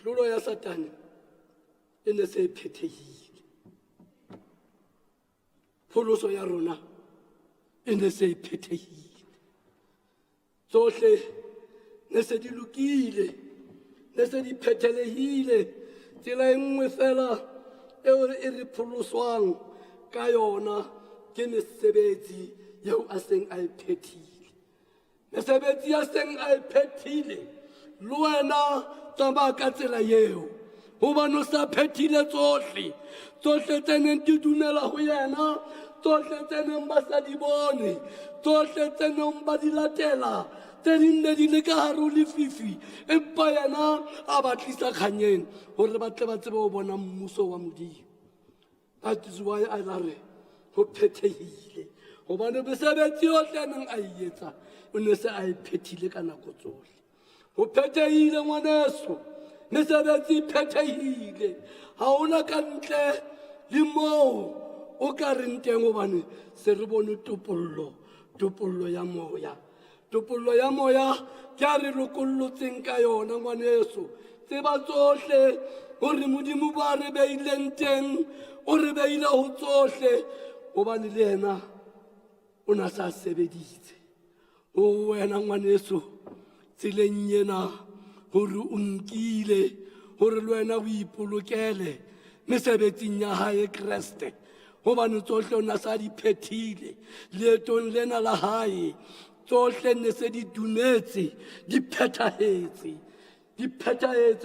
Hlolo ya Satane e ne se e phethehile, pholoso ya rona e ne se e phethehile, tsohle ne se di lokile, ne se di phethelehile. Tsela e nngwe fela eo e re pholoswang ka yona ke mesebetsi yeo a seng a e phethile. Mesebetsi ya seng a e phethile, le wena tsamaya ka tsela eo, gobane o sa phethile tsohle tse neng di dumela ho yena, tsohle tse neng ba sa di bone, tsohle tse neng ba di latela, tse ding ne di le ka hare ho lefifi, empa yena a ba tlisa kganyeng gore ba tle ba tsebe ho bona mmuso wa Modimo. That is why a re ho phethehile, gobane mesebetsi yohle neng a e etsa o ne se a e phethile ka nako tsohle. Ho phethehile ngwaneso, mesebetsi e phethehile, ha ona ka ntle le moo o ka reng teng, gobane se re bone topollo ya moya. Topollo ya moya ke a re lokollotseng ka yona ngwaneso. Tseba tsohle gore Modimo ba re beileng teng, o re beile ho tsohle, gobane le yena o na sa sebeditse ho wena ngwaneso tseleng ena, gore o nkile gore le wena o ipolokele mesebetsing ya hae Kreste, gobane tsohle o na sa di phethile leetong lena la hae. Tsohle ne se di dumetse, di phethahetse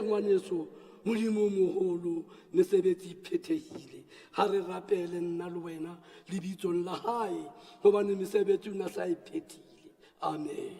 ngwaneso. Modimo o moholo, mesebetsi e phethehile. Ha re rapele nna le wena lebitsong la hae, gobane mesebetsi o na sa e phethile. Amen.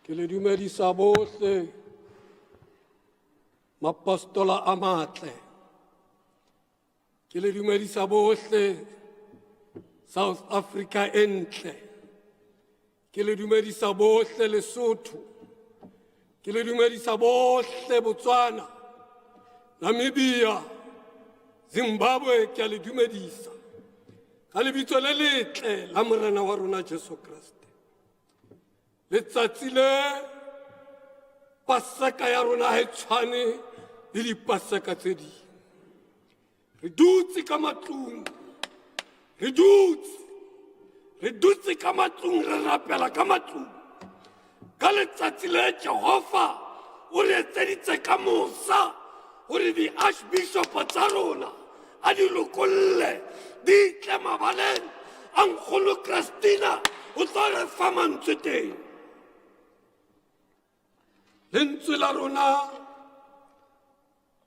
Ke le dumedisa bohle mapostola a matle, ke le dumedisa bohle South Africa e ntle, ke le dumedisa bohle Lesotho, ke le dumedisa bohle Botswana, Namibia, Zimbabwe, ke a le dumedisa ka lebitso le letle la Morena wa rona Jesu Kriste. Letsatsi le Pasaka ya rona ha e tshwane le dipasaka tse ding. Re dutse ka matlung, re dutse ka matlung, re rapela ka matlung ka letsatsi le Jehova o re etseditse ka mosa gore di-archbishop tsa rona a di lokolle, di tle mabaleng, a nkgolo Christina o tlo re fa mantswe teng. Lentswe la rona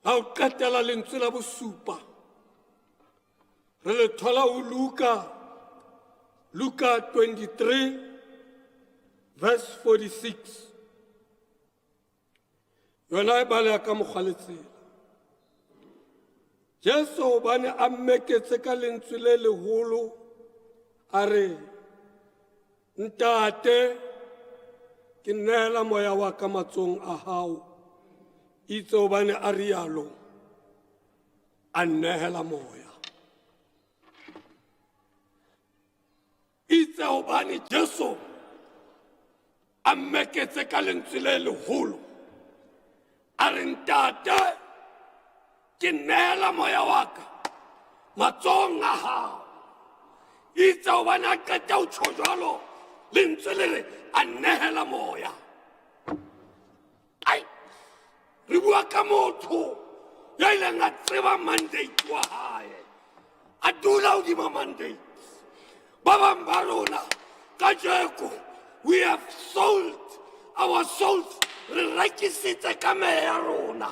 la ho qetela lentswe la bosupa re le thola ho Luka 23 verse 46. Yona e baleha ka mokgwa le tsela. Jesu hobane a mmeketse ka lentswe le leholo a re, ntate ke nehela moya wa ka matsohong a hao. Itse hobane a rialo a nehela moya. Itse hobane Jesu a mmeketse ka lentswe le leholo a re, ntate ke nehela moya wa ka matsohong a hao. Itse hobane a qeta ho tjho jwalo lentswe le re a nehela moya. Ai, re bua ka motho ya ileng a tseba mandate wa hae, a dula hodima mandate. Ba bang ba rona kajeko we have sold our souls, re rekisitse ka meya ya rona.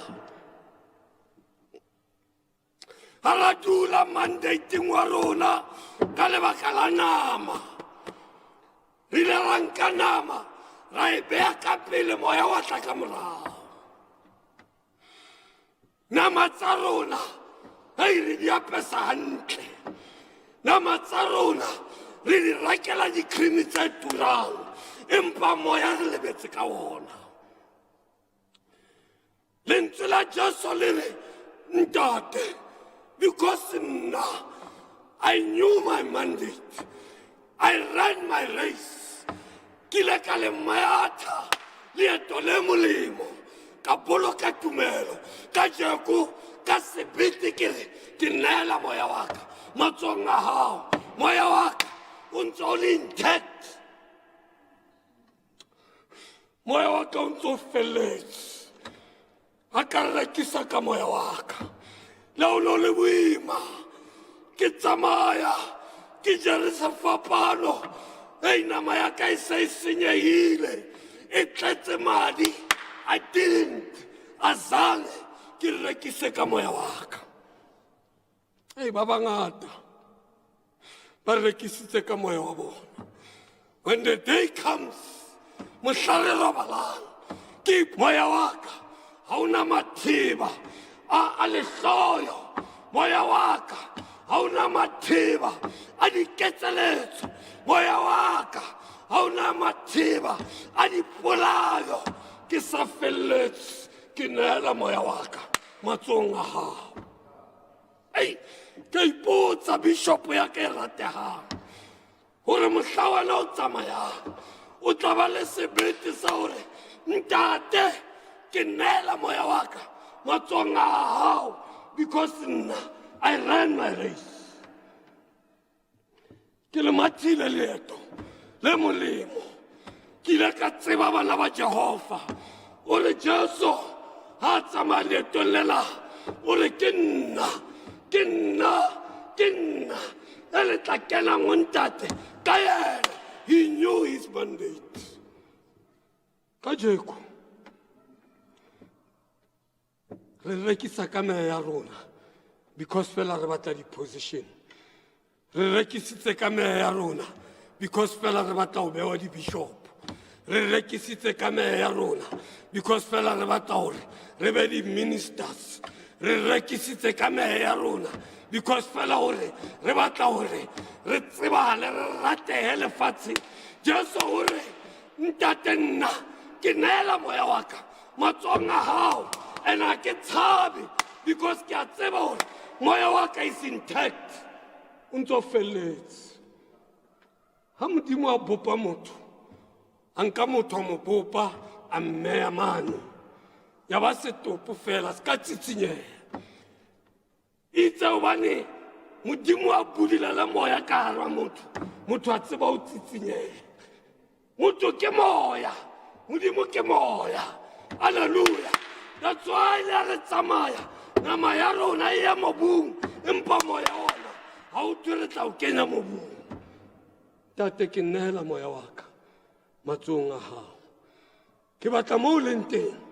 Ra dula mandating wa rona ka lebaka la nama. Re ile ra nka nama ra e beha ka pele, moya wa tla ka morao. Nama tsa rona hei re di apesa hantle. Nama tsa rona re di rekela di-cream tse turang, empa moya re lebetse ka ona. Lentswe la Jesu le re, ntate, because now I knew my mandate, I ran my race. Kile ka le mayata leeto le molemo ka boloka tumelo ka jeko ka sebete ke re ke nehela moya wa ka matsohong a hao. Moya wa ka o ntse o le intact. Moya wa ka o ntse o felletse. A ka rekisa ka moya wa ka laolo le boima. Ke tsamaya ke jerisa fapano. Hei, nama ya ka e se e senyehile, e tletse madi. I didn't azange ke rekise ka moya wa ka. Hei, ba bangata ba rekisitse ka moya wa bona. When the day comes, mohlare robalang, ke moya wa ka ha una mathiba a lehloyo. Moya wa ka ha una mathiba a diketseletso. Moya wa ka ha una mathiba a dipolayo. Ke sa felletse ke nehela moya wa ka matsohong a hao. Ei, ke ipotsa bishop ya ka e ratehang hore mohla wena o tsamayang o tla ba le sebete sa hore, ntate ke nehela moya wa ka matsohong a hao, because nna I ran my race. Ke le mathile leeto le molemo. Ke ile ka tseba bana ba Jehova ore Jesu ha tsamaya leetong lela ore ke nna e le tla kenang ho ntate ka yena. He knew his mandate. Kajeko re rekisa ka meya ya rona because fela re batla di-position. Re rekisitse ka meya ya rona because fela re batla ho bewa di-bishop. Re rekisitse ka meya ya rona because fela re batla hore re be di-ministers. Re rekisitse ka meya ya rona because fela hore re batla hore re tsebale, re ratehe lefatsheng. Jesu hore, ntate nna ke nehela moya wa ka matsohong a hao, and ha ke tshabe because ke a tseba hore moya wa ka is intact, o ntse o felletse. Ha Modimo a bopa motho, a nka motho a mo bopa a mmeya mane, ya ba setopo fela se ka tsitsinyeha. Itse hobane Modimo a budile le moya ka hara motho a tseba ho tsitsinyeha. Motho ke moya, Modimo ke moya. Hallelujah. That's why le re tsamaya nama ya rona e ya mobung, empa moya ona ha o tlo re tla o kenya mobung. tate ke nnela moya wa ka matsong a hao ke batla mo o leng teng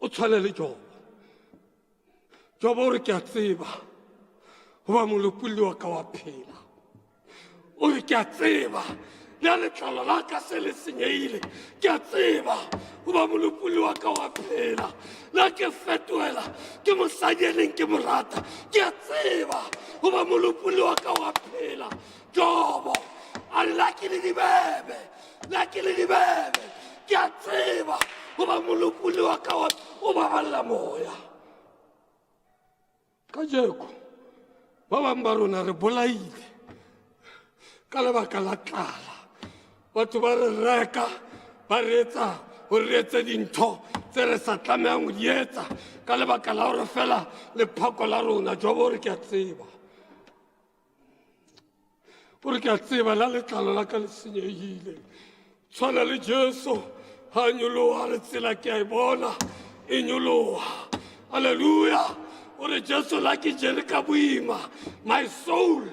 o tshwane le Job o re ke a tseba goba molopodi wa ka wa phela o re ke a tseba le a letlalo la ka se le senyeile ke a tseba goba molopodi wa ka wa phela la ke fetoela ke mosadi e leng ke mo rata ke a tseba goba molopodi wa ka wa phela Job a re la ke le dibebe ke a tseba goba molopodi wa ka o baballa moya ka jeko ba bang ba rona re bolaile ka lebaka la tlala batho ba re reka ba re etsa gore re etse dintho tse re sa tlamehang go di etsa ka lebaka la gore fela lephako la rona Job o re ke a tseba la letlalo la ka le senyegile tshwana le Jesu ha nyoloha re tsela ke a e bona e nyoloha halleluja ore Jesu la ke jere ka boima my soul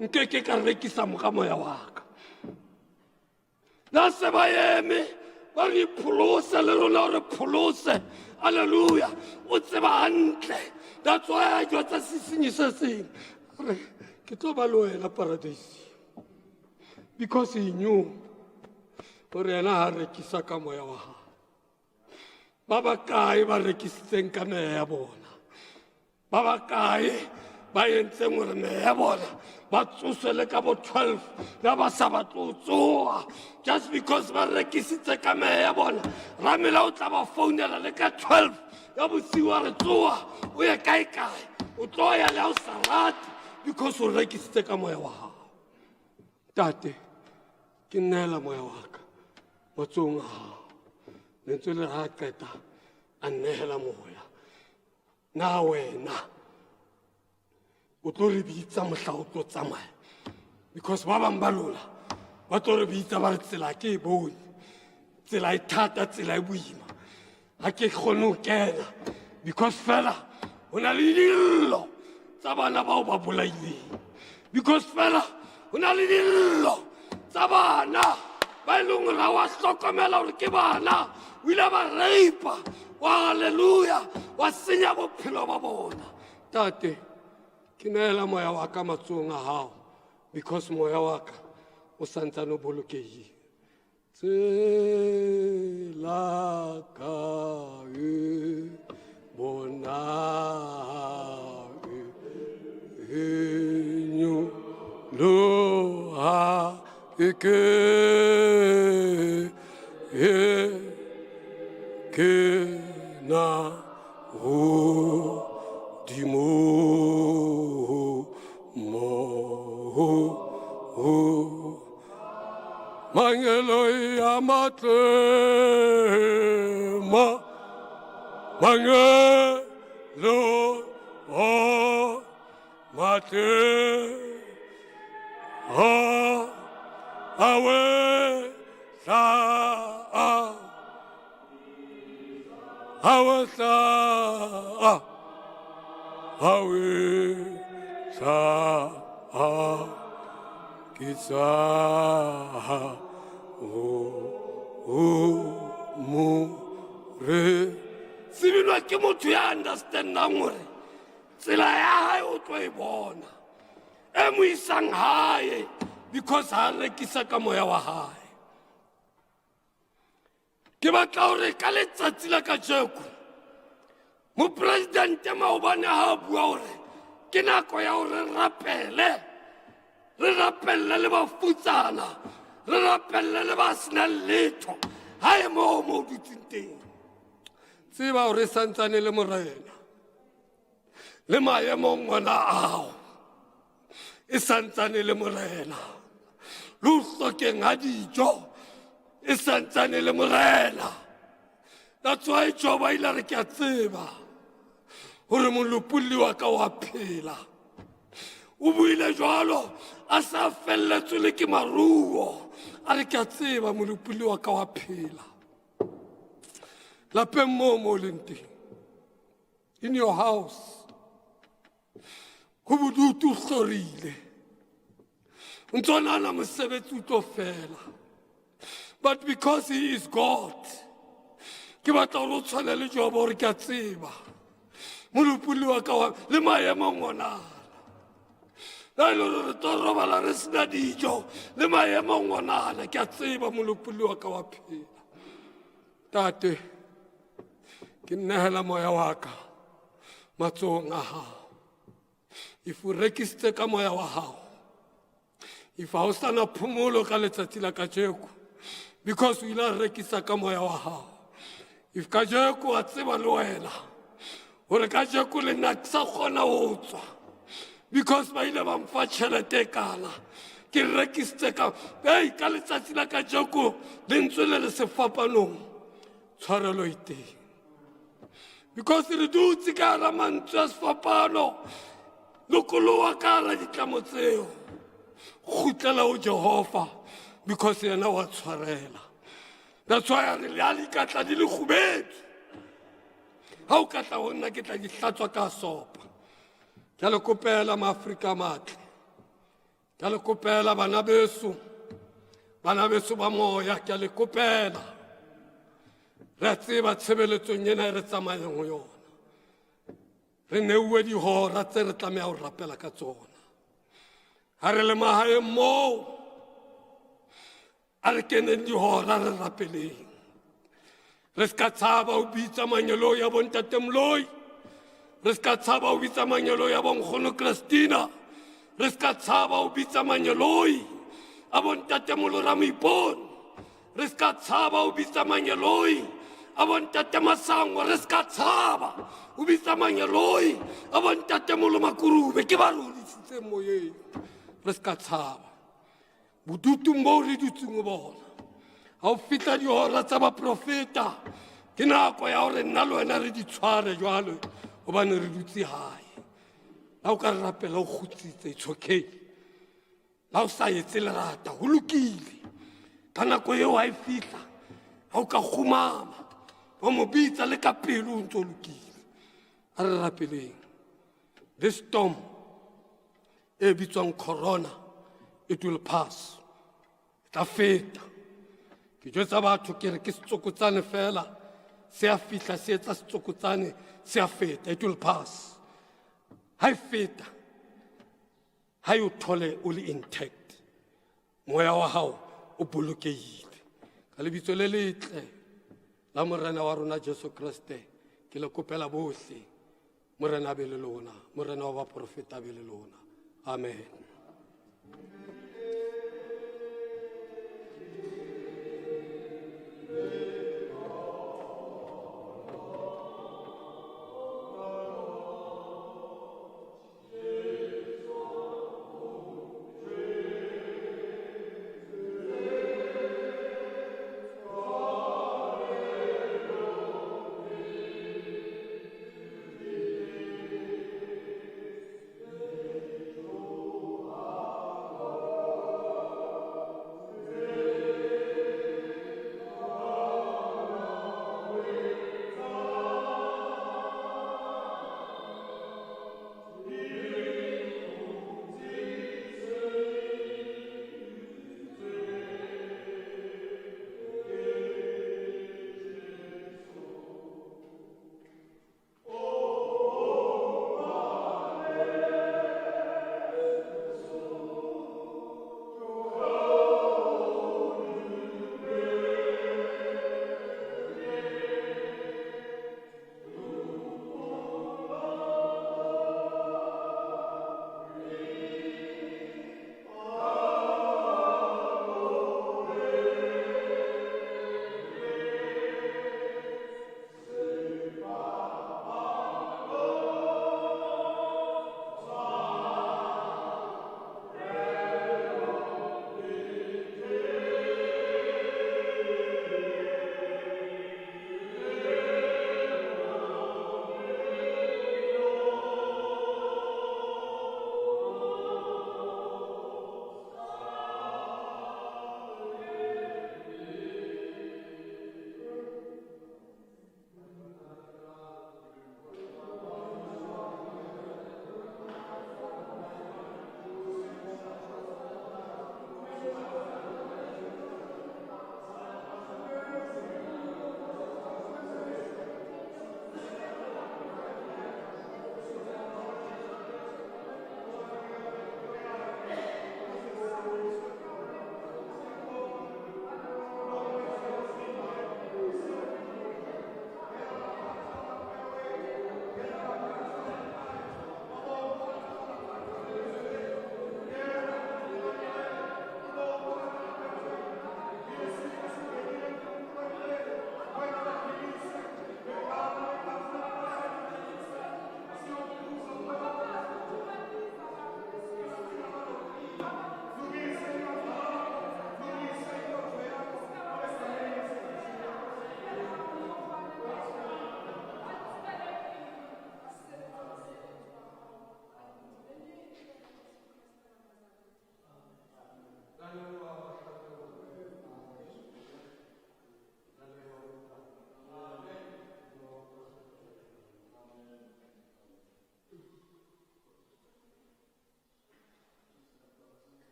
nke ke ka rekisa moka moya wa ka na se ba eme ba re pholose le rona gore pholose halleluja o tseba hantle that's why a jwetsa sesenyi se seng re ke tlo ba le wena paradise because he knew gore yena ha rekisa ka moya wa gae ba ba kae ba rekisitseng ka meya ya bona ba ba kae ba entseng gore meya ya bona ba tsosele ka bo 12 na ba sa ba tsoa just because ba rekisitse ka meya ya bona ramela o tla ba founela le ka 12 ya bosiwa re tsoa o ye kae o tlo ya le o sa rate because o rekisitse ka moya wa gae tate ke nnela moya wa ka matsong a gago lentswe le ga qeta a nnegela moya na wena o tlo re bitsa mohla o tlo tsamaya because ba bang ba lona ba tlo re bitsa ba re tsela ke e bone tsela e thata tsela e boima ga ke kgone go kena because fela go na le dillo tsa bana bao ba bolaileng because fela go na le dillo tsa bana ba e leng gore ga wa hlokomela gore ke bana o ile ba reipa wa halleluja wa senya bophelo ba bona tate ke neela moya wa ka matsong a gago because moya wa ka o santsane o bolokegile tsela ka e bona nyoloha ke na ho dimo mangelo ya matlema mangelo o matlema awe sa awe sa kisa re sebinwa ke motho ya understandang gore tsela ya hae o tlo e bona e mo isang hae because ha rekisa ka moya wa hae ke batla gore ka letsatsi la ka jeko mopresidente maobane ha bua gore ke nako ya gore re rapelle le bafutsana re rapelle le ba senang letho hae mo dutseng teng tseba gore santsane le morena le maemong ngwana ao e santsane le morena le o hlokeng ga dijo e santsane le morena that's why Job a ile re ke a tseba gore molopodi wa ka wa phela o buile jwalo a sa felletswe le ke maruo a re ke a tseba molopodi wa ka wa phela lapeng mo leng teng in your house go bodutu hlorile ntsonana mosebetsi o tlo fela. But because he is God, ke batla gore o tshwane le Job gore ke a tseba molopodi wa ka wa le maemong onana la ile gore re tlo robala re sena dijo le maemong onana ke a tseba molopodi wa ka wa phela. Tate ke nnegela moya wa ka matsogong a gago. If o rekisitse ka moya wa gago, if ha o sana phomolo ka letsatsi la kajeko because o ile a rekisa ka moya wa gago, if kajeko a tseba le wena gore kajeko le nna ke sa kgona go tswa because ba ile ba mfa tšhelete e kana ke rekisitse ka ka letsatsi la kajeko le ntswele le sefapanong tshwarelo e teng because re dutse ka gara mantswe a sefapano lokolowa ka gara ditlamo tseo gutlela o Jehova because yena wa tshwarela. That's why re le a likatla di le khubetse ha o katla go nna ke tla di hlatswa ka sopa. Ke a le kopela maAfrika matle, ke a le kopela bana beso ba moya, ke a le kopela re a tseba tshebeletsong ena e re tsamayang go yona. Re neuwe dihora tse re tlameha go rapela ka tsona. Ha re le magaeng moo a re keneng dihora re rapeleng. Re ska tshaba o bitsa manyelo ya bontatemoloi, re ska tshaba o bitsa manyelo ya bonkgono Christina, re ska tshaba o bitsa manyeloi a bontatemolo Ramoipone, re ska tshaba o bitsa manyeloi a bontate Masango, re ska tshaba o bitsa manyeloi a bontatemolo Makurube. Ke ba rudisitse moyeng, re ska tshaba bodutu mo re dutseng bona. Ha o fitla dihora tsa baprofeta ke nako ya gore nna le wena re di tshware jwalo gobane re dutse gae. La o ka re rapela o kgutsitse, it's okay. La o sa etse lerata go lokile ka nako eo a e fitla ga o ka khumama o mo bitsa le ka pelo o ntse o lokile. A re rapeleng this storm e bitswang corona, it will pass, tla feta. Ke jwetsa batho ke re ke setsokotsane fela se a fitla se etsa setsokotsane se a feta, it will pass. Ha e feta ha e o thole o le intact, moya wa hao o bolokehile ka lebitso le letle la morena wa rona Jesu Kriste. Ke le kopela bohle morena a be le lona, morena wa baprofeta a be le lona. Amen.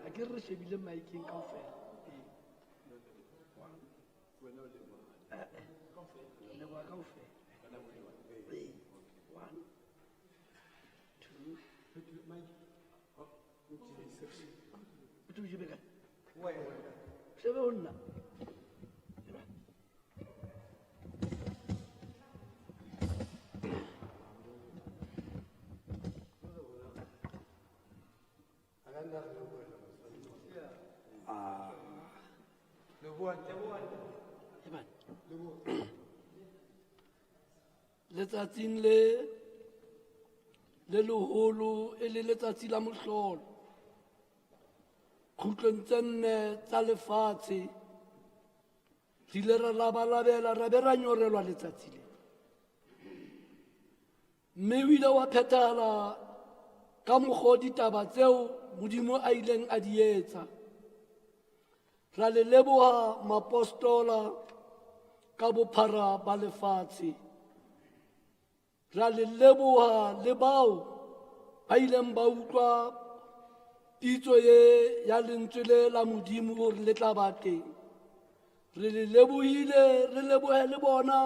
a ke re shebile maikeng kaofela leboa kaofela 1 2 o shebe kae shebe ho nna letsatsing le leholo e le letsatsi la mohlolo kgutlong tse nne tsa lefatshe re ile ra labalabela ra be ra nyorelwa letsatsi le mme o ile wa phethahala ka mokgwa ditaba tseo modimo a ileng a di etsa ra le leboha mapostola ka bophara ba lefatshe ra le leboha le bao ba ileng ba utlwa pitso ye ya lentswe le la modimo gore le tla ba teng re le lebohile re lebohe le bona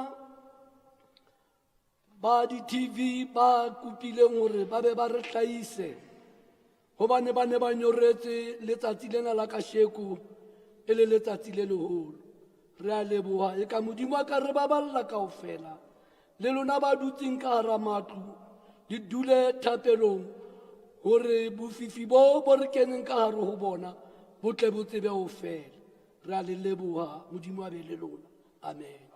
ba di-TV ba kopileng gore ba be ba re hlahise gobane ba ne ba nyoretse letsatsi lena la kasheko e le letsatsi le leholo re a leboha e ka modimo a ka re baballa kaofela le lona ba dutseng ka hara matlo le dule thapelong gore bofifi bo re keneng ka hare ho bona bo tle bo tsebe ho fela re a le leboha modimo a be le lona amen